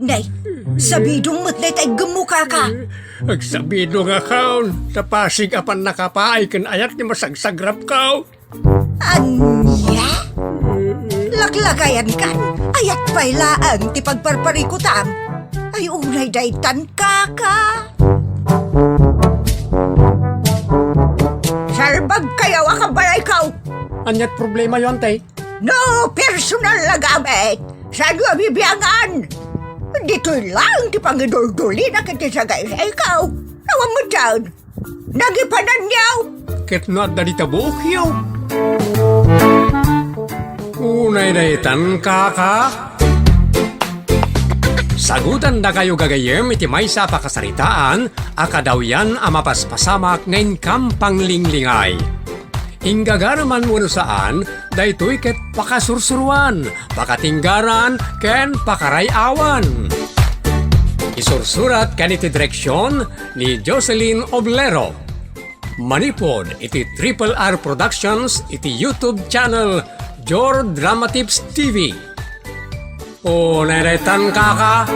Nay, sabidong mo't day tay gemuka ka. Agsabido nga kaon, tapasig apan nakapaay kan ayat ni masagsagrap kao. Anya? Laklagayan kan, ayat pailaan ti pagparparikutam. Ay unay daytan kaka. Salbag kayaw akabalay kaw. Anyat problema yon tay. No personal na gamit. Saan nga bibiyangan? Dito'y lang ti pangidul-duli na kiti sa gaya ikaw. Nawang mo dyan. Nagipanan niyaw. Ket no at dalita bukyaw. Unay daytan kaka. Sagutan na kayo gagayem iti may sa pakasaritaan, akadawyan amapaspasamak ngayon kampang linglingay. Inggagaraman mo saan, daytoy ket pakasursuruan, pakatinggaran, ken pakarayawan. Isursurat ken iti direksyon ni Jocelyn Oblero. Manipod iti Triple R Productions iti YouTube channel Jor Drama Tips TV. O neretan kaka.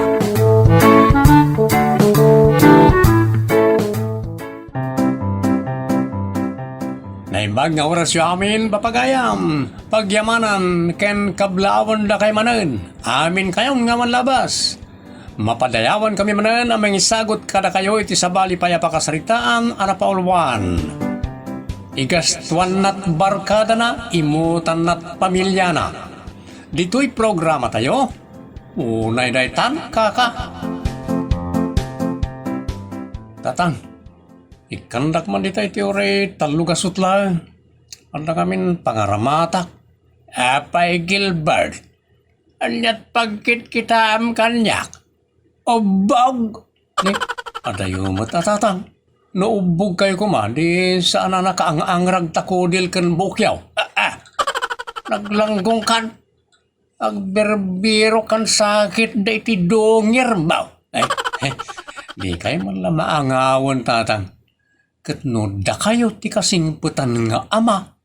Naimbag nga oras yu amin papagayam. Pagyamanan ken kablawan da kay manen. Amin kayong nga manlabas. Mapadayawan kami manen aming isagot kada kayo iti sabali paya pakasaritaan arapaulwan. Igastuan nat barkada na, imutan nat pamilya na. Dito'y programa tayo. Unay daytan kaka. Tatang, ikandak man ditay teori talugasot lang. Anda kamin pangaramatak. Apay Gilbert. Anyat pagkit kita am kanyak. Obog. Ni, adayo mo tatang. Naubog kayo kuman, di saan na nakaang-angrag takodil kan bukyaw. Naglanggong kan. Agberbiro kan sakit da iti dongir baw. Di kayo man lang maangawan tatang. Katnoda kayo ti kasingputan nga ama.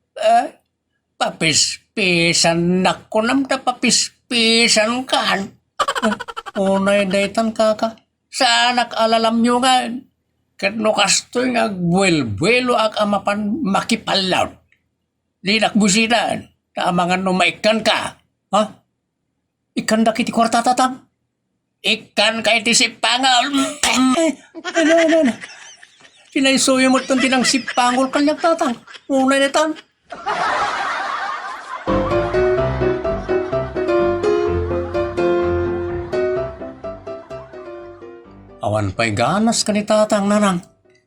Papispisan na ko namda papispisan kan. Unay daytan kaka. Saanak alalam nyo nga. Katno kastoy nga buel-buelo ak amapan makipalaw. Di nakbusidan. Taamangan no maikan ka. Ha? Ikan da kiti kwarta tatang? Ikan ka iti sipangol. Ano. Pinaysuyo mo itong tinang sipangol kanyak tatang. Unay na tan. Awan pa'y ganas ka ni tatang nanang.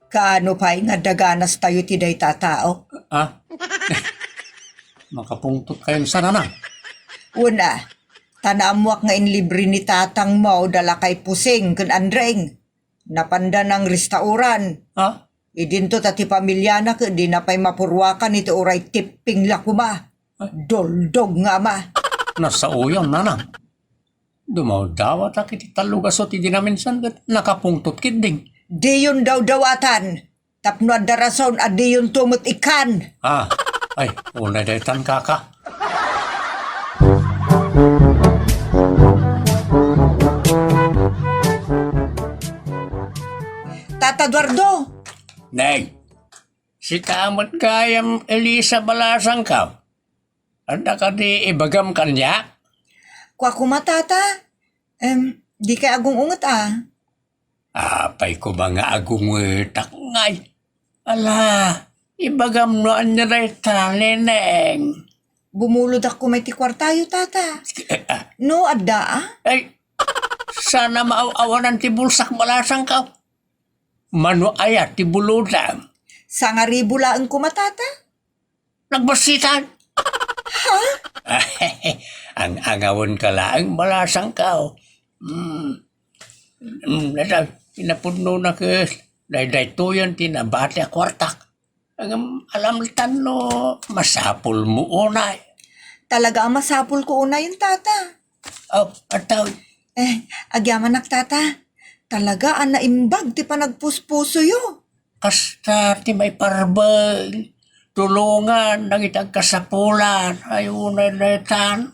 Kaano pa'y nga daganas tayo tiday tatao? Makapungtot kayo sa nanang. Una, tanamuak nga inlibre ni tatang mo dala kay pusing kan andreng. Napanda ng restauran. Idinto tati pamilya na ka di na pa'y mapurwakan ito oray tipping lakuma. Doldog nga ma. Nasa uyang nanang. Dumaw dawat ak iti talugasot iti namin san nakapungtot kiding. Di yun daw dawatan. Tapno ad darason at di yun tumot ikan. Ay, unay daytan kaka. Tata Eduardo. Nay, si kamat kayam Elisa balasang ka. Anda ka di ibagam kanya? Kwa kumatata. Di kay agong unget Apay ko ba nga agong takngay? Ala, ibagam noan niya rin talineng. Bumulod ako may tikwartayo, tata. No, adda Ay, sana maawanan ti bulsak balasang ka. Mano ayat ti buludan. Sa nga ribula ang kumatata. Nagbasitan. Ang angawon ka lang balasang ka. Pinapudno na ka. Day to yan tinabati a kwartak. Alam no, masapul mo unay. Talaga ang masapul ko una yung tata. Ataw. Agyaman tata. Talaga ang naimbag ti panagpuspuso yo. Kasta ti may parbag. Tulungan, nagitag kasapulan. Ayun na tan.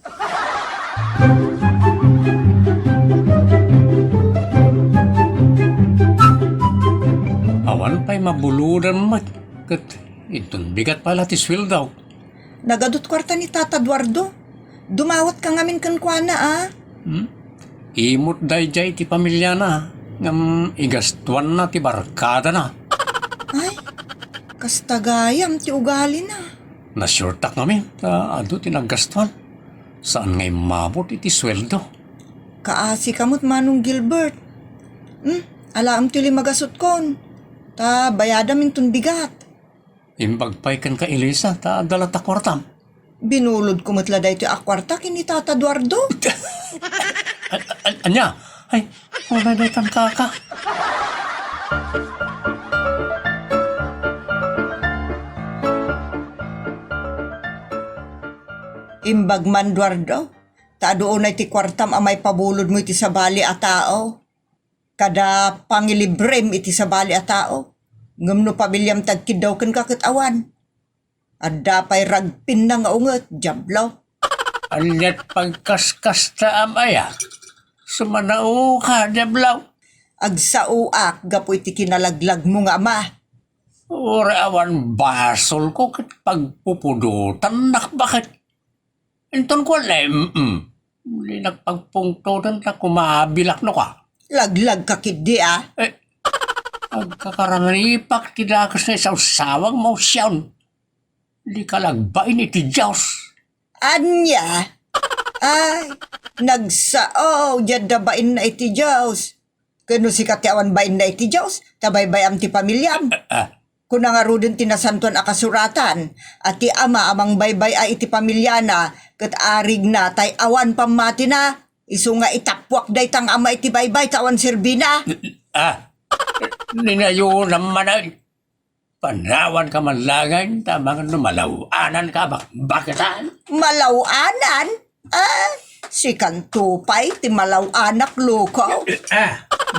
may mabuludan mat. Kat itong bigat pala ti sweldo. Nagadot kwarta ni Tata Eduardo. Dumawat ka ngamin kan kuana Imot dayjay ti pamilya na. Ngam igastuan na ti barkada na. Ay, kastagayam ti ugali na. Nasurtak namin. Ado ti naggastuan. Saan ngay mabot iti sweldo? Kaasi kamot Manong Gilbert. Alaam ti limagasot kon. Ta bayada min tun bigat. Imbagpay kan ka Elisa, ta dalata kwartam. Binulod ko matla dahi ti akwarta kini Tata Eduardo. Anya? Ay, wala na itang kaka. Imbag man Eduardo. Ta doon ay ti kwartam amay pabulod mo iti sabali a tao. Kada pangilibrem iti sabali a tao. Ngam no pamilyam tagkid daw ken kakatawa. Adda pay ragpin na nga unget, jablaw. Alyat pagkaskas ta amaya. Sumanao ka, Deblaw. Agsauak, gapo iti kinalaglag mo nga ama. Ura awan basol ko kit pagpupudutan nak bakit. Inton ko na muli nagpagpungtutan na kumabilak no ka. Laglag kakidi Pagkakaranipak tidakas na isawsawang mo siyawn. Di ka lagbain iti Diyos. Anya? Ay, nagsao, jada bain na iti Diyos. Kano si katiawan bain na iti Diyos, tabay-bayam ti pamilyam. Kung nga rudin tinasantuan akasuratan, at ti ama amang baybay ay iti pamilyana, kat arig na tay awan pamati na, iso nga itapwak day tang ama iti baybay tawan sirbina. Ninayo naman ay panawan ka manlangan, tamang lumalawanan ka bakitan. Malawanan? Si Kantupay, ti malawanak luko.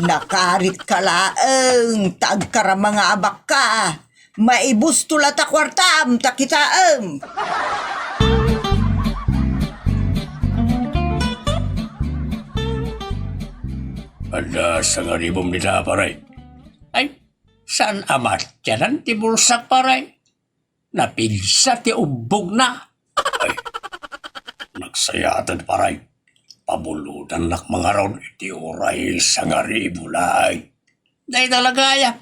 Nakarit ka laeng, tagkara mga abak ka. Maibus tula ta kwartam, takitaem. Ada sa nga ribom nila paray. Ay, saan amat yanan ti bulsak paray? Napigsa ti ubog na. Ay, nagsayatan paray. Pabuludan nak mga ron iti uray sa nga ribulay. Day talaga ya.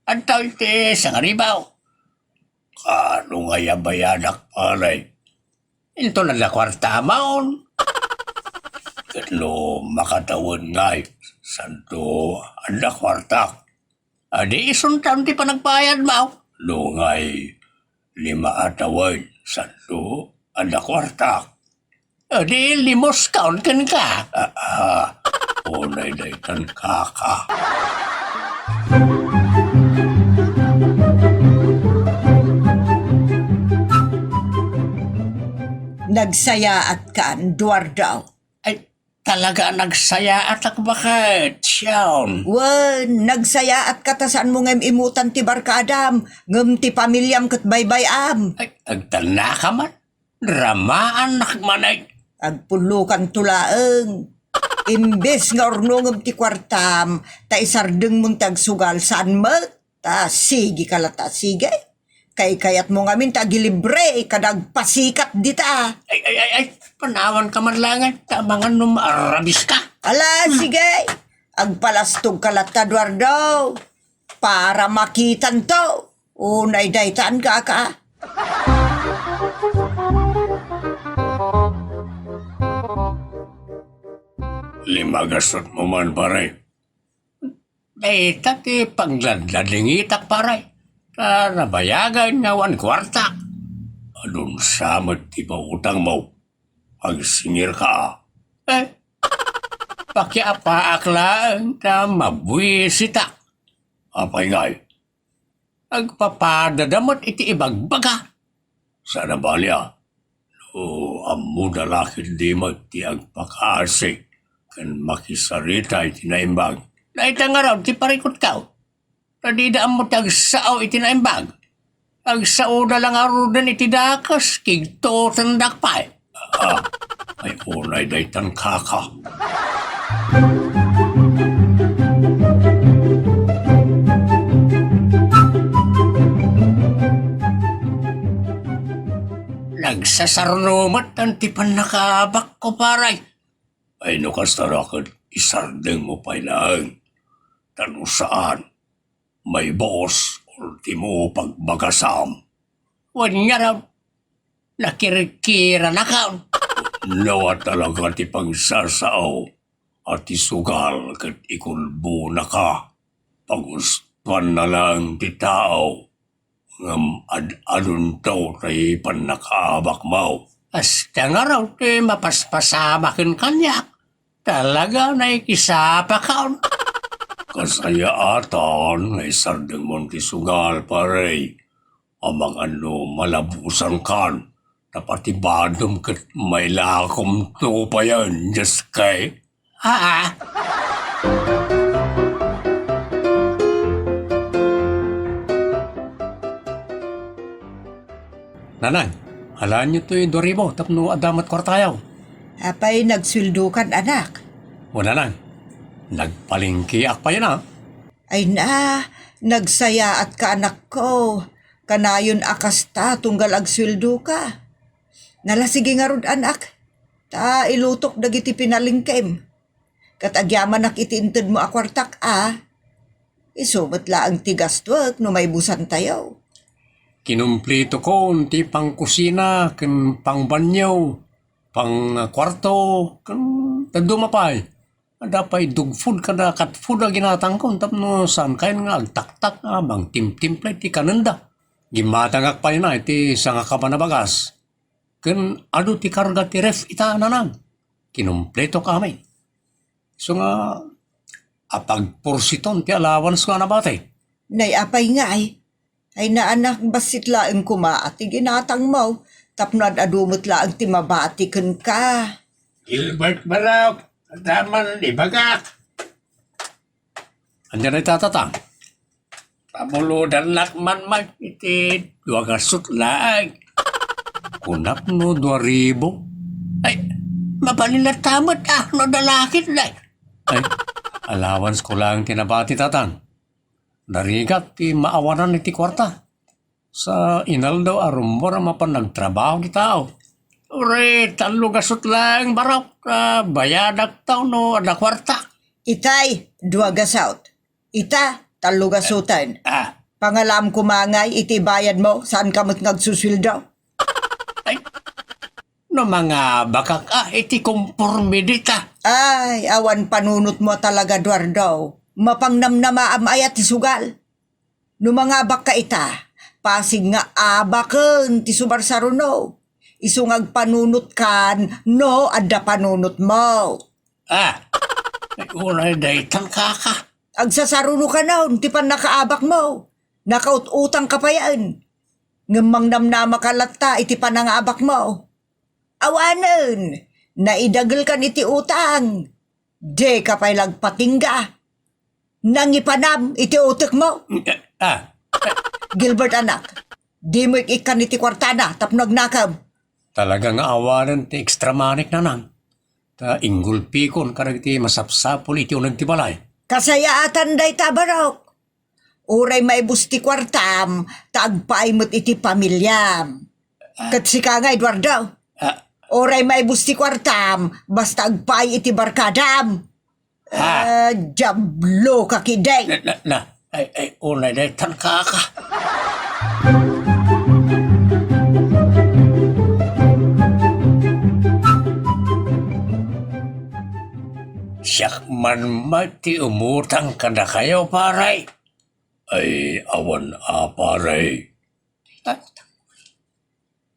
Antaw iti sa nga ribaw. Kano nga yabayanak paray? Ito na kwarta maon. Katlo makatawon ngay. Santo anda kwarta. Adi isuntam ti panagbayad mo. Lungay 5 atawon. Santo anda kwarta. Adi limos kaon kan ka. Unay daytan kaka. Nagsaya at kaan, Eduardo. Ay, talaga nagsaya at bakit, Siyawn? Wen, nagsaya at katasan mo ngem imutan ti barkadam, ngem ti pamilyam kat baybay-am. Ay, agtana ka man. Ramaan nakmanay. Agpulukan tulaeng. Imbes nga orno ngem ti kwartam, ta isardeng mong tagsugal saan mo, ta sige kalata, sige. Kay-kayat mo ngamin ta gilibre, kadag pasikat dita. Ay, panawan ka man langan. Tamangan numarabis ka. Ala, sige. Agpalastog kalata, Eduardo. Para makitan to. Unay daytaan ka. Limagasot mo man, paray. Ay, tati pagladladingitak, paray. Nabayagan nga 1 kwarta. Anong samad ti ba utang mo? Agsingir ka. Pakiapaak lang na mabwisita. Apay ngay. Agpapadadamot iti ibagbaga. Sana balya. Amu dalakin di ti agpakaasik. Kan makisarita iti naimbag. Naitang araw ti parikot ka. Nadidaan mo tagsao iti naimbag. Agsao na lang arudan iti dakas, kigto tandak pa. Ay unay daytan kaka. sa sarnumat ang tipan nakabak ko paray. Ay nakastarakad isardeng mo pa lang. Tano saan? May boss ultimo pagbagasam. Wan nga raw, nakirikira na ka. Nawa talaga ti pangsasao at isugal kat ikulbo na ka. Pagustuhan na lang ti tao ngam ad-adun taw tay panakaabak mo. Hasta nga raw, mapaspasamakin kanyak. Talaga na ikisapa ka. Kasaya atan ngay sardeng Montisugal parey. Amang ano malabusan kan. Napatibadom kat may lakom to pa yan, just kay. Ah, Nanay, halaan niyo to'y doribo tapno adamat kwartayaw. Apay nagswildukan anak. Wala nang, nagpalingki ak pa yan ha. Ay na, nagsaya at ka anak ko. Kanayon akasta tunggal agswildo ka. Nalasige nga rod anak. Ta ilutok dagiti pinalingkem. Katagyaman nak itiinted mo akwartak Isumat la ang tigastwag no may busan tayo. Kinumplito ko ti pang kusina, kan pang banyaw, pang kwarto, kan tagdumapay. Adapay dog food kada kat food na ginatang ko, tapno saan kayo nga agtaktak bang tim-timplay ti kananda. Gimatangak pa yun iti sa nga kapanabagas. Kan ado ti karga ti ref ita nanang. Kinumpleto kami. So nga, apagpursiton ti allowance ko na batay. Nay apay nga ay naanak basit laeng kuma at ginatang mo. Tapnad adumot laang timabatikan ka. Gilbert Barok, daman ibagak. Andiyan ay tatatang. Pamuludan lakman mag iti duagasot laag. Kunap no 2,000. Ay, mapanilatamot no dalakit na. Ay, allowance ko lang tinabati tatang. Narigat ti maawanan iti kwarta. Sa inal daw arumbor mapan nagtrabaho ti tao. Ure, talugasot lang barok. Bayadak tao no ada kwarta. Itay, duagasawt. Ita, talugasutan. Pangalam kumangay, iti bayad mo, saan ka mo't nagsuswildo? Ay, no mga bakak iti kompormidita. Ay, awan panunot mo talaga, Eduardo. Mapangnamnamaam ayat ti sugal. No mga baka ita, pasig nga abaken ti subarsaruno. Isungag panunot kan, no adda panunot mo. Ay, unay daytang kaka. Agsasaruno ka naon, ti pan nakaabak mo. Nakaututang ka pa yan. Ngamang namnama kalata, iti panangabak mo. Awanen, naidagal kan iti utang. De ka pa'y lagpatingga. Nangipanam iti utek mo. Gilbert anak, di mo ikan iti kwartana tapno nagnakam. Talagang awanan ti extra manik nanang. Ta inggulpikon karag ti masapsapol iti unag ti balay. Kasayaatan day tabarok. Uray may busti kwartam, taagpaay mo't iti pamilyam. Katsika nga, Eduardo. Uray may busti kwartam, basta agpaay iti barkadam. Jablo ka kiday. Ay, unay daytang kaka. Siyak man mati umutang ka na kayo, paray. Ay awan paray.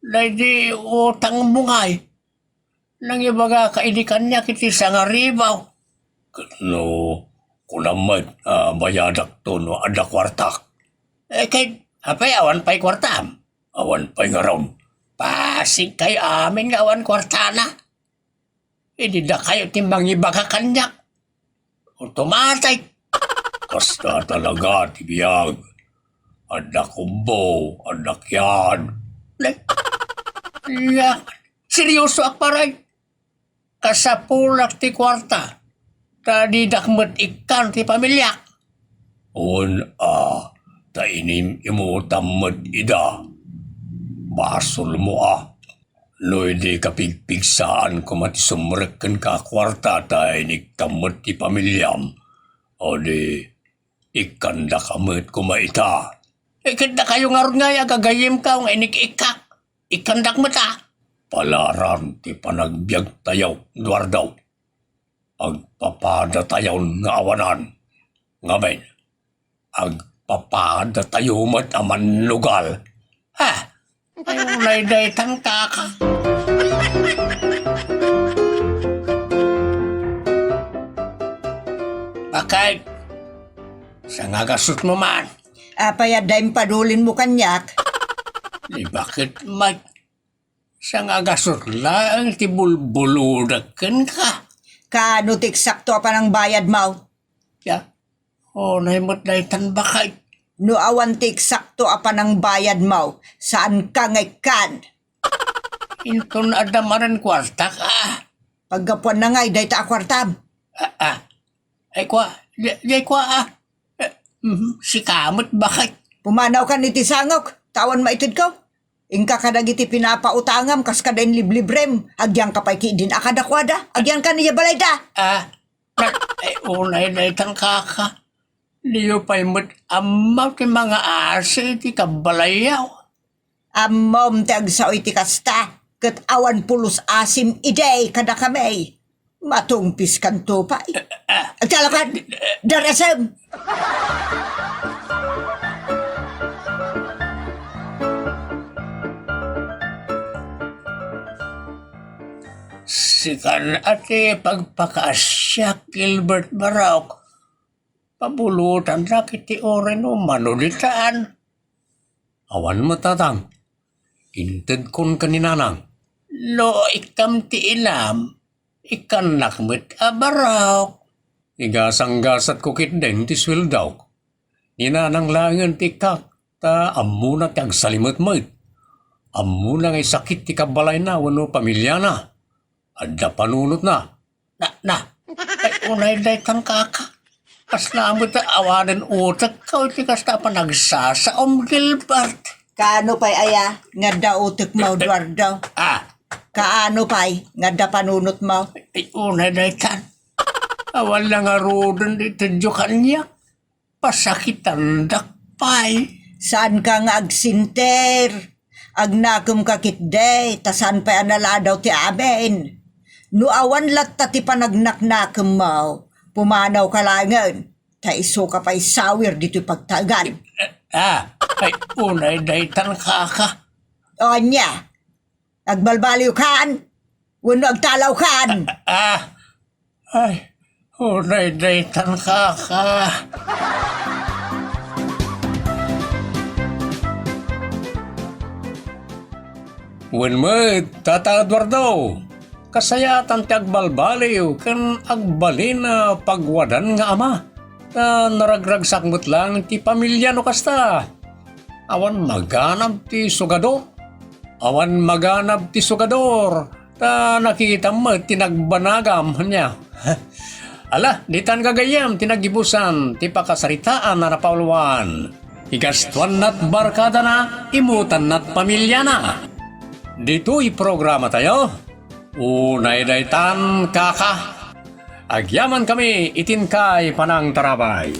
Lady utang mungay. Nang ibaga kainikan niya kiti sa nga ribaw. No, kunamat bayadak to no ada kwartak. Kay apay awan pa'y kwartam. Awan pa'y nga raw. Pasig kayo amin nga awan kwartana. Hindi na kayo timbang ibaga kanyak. Automatay. Kasta talaga tibiyag. Ada kumbo, ada kyan. Seryoso ak paray. Kasapulak ti kwarta. Tadi dakmet ikan ti pamilyak. Ta inim imo tamad ida. Basol mo Loy di kapigpigsaan ko mati sumrekken ka kwarta tayo ni kamot ti pamilyam. O di, ikanda kamot kumaita. Ikanda kayo nga ron nga, agagayim ka, nga inik-ikak. Ikandak mo ta. Palaran ti panagbiag tayaw, Duardaw. Agpapada tayaw nga awanan. Ngamen, agpapada tayo mat aman lugal. Ha? Ay, ulay daytan kaka. Bakit? Sa nga gasot mo man. Apayad dahil padulin mo kanyak. Di bakit mag... Sa nga gasot lang ti bulbuludakan ka. Kano tiksakto pa ng bayad mo? Ya. O, naimot daytan bakit? No awan tiksakto pa ng bayad mo, saan ka ngaykan? Ito na adamaran kwarta ka. Paggapuan na ngay, dahi ta akwartam. Ay kwa, di kwa si kamot bakit? Pumanaw ka ni tisangok, tawan maitid ko. Ingka kadagiti pinapautangam, kas kadain liblibrem, agyan ka pa'y kiidin akadakwada, agyan ka niya balay da. Ay unay daytan kaka. Diyo pa'y mo't amaw ti mga ase ti kabalayaw. Amom tag sa iti kasta, kat awan pulos asim iday kada kamay. Matungpis kan tupay. Agtalakan, darasam. Sikan ate pagpakasyak Gilbert Barok. Pabulutan na kiti oren o manulitaan. Awan mo tatang, inted kon kaninanang. Lo ikam ti ilam, ikanak mo't abarok. Igasang-gasat ko kitdeng ti sweldaw. Ninanang langan ti kak, ta amuna ti agsalimot-mot. Amuna ngay sakit ti kabalay na wano pamilya na. Adda panunot na. Ay unay daytan kaka. Kas naamot na awanan utak ka, ti kas na pa nagsasaom Gilbert. Kaano pa'y aya, nga da utik mo, Eduardo. Kaano pa'y, nga da panunot mo. Ay unay daytan. Awan lang arudan dito dyo kanya. Pasakitan dakpay. Saan ka nga agsinter? Agnakum ka kitday, tasan pa'y anala daw ti amin. No awan latta ti panagnaknakum mo, pumanaw ka langan, ta iso ka pa'y sawir dito pagtagan. Ay unay daytan kaka. O niya, agbalbaliw kan, wano agtalaw kan. Ay unay daytan kaka. Wen mo, Tata Eduardo, kasayatan ti agbalbaliw kan agbalin na pagwadan nga ama. Na naragragsak mo't lang ti pamilya no kasta. Awan maganap ti sugador. Awan maganap ti sugador. Ta nakita mo tinagbanagam niya. Ala, ditan gagayam tinagibusan ti pakasaritaan na napauluan. Igastuan nat barkada na, imutan nat pamilya na. Dito'y programa tayo. Unay daytan kaka. Agyaman kami itin kay panang tarabay.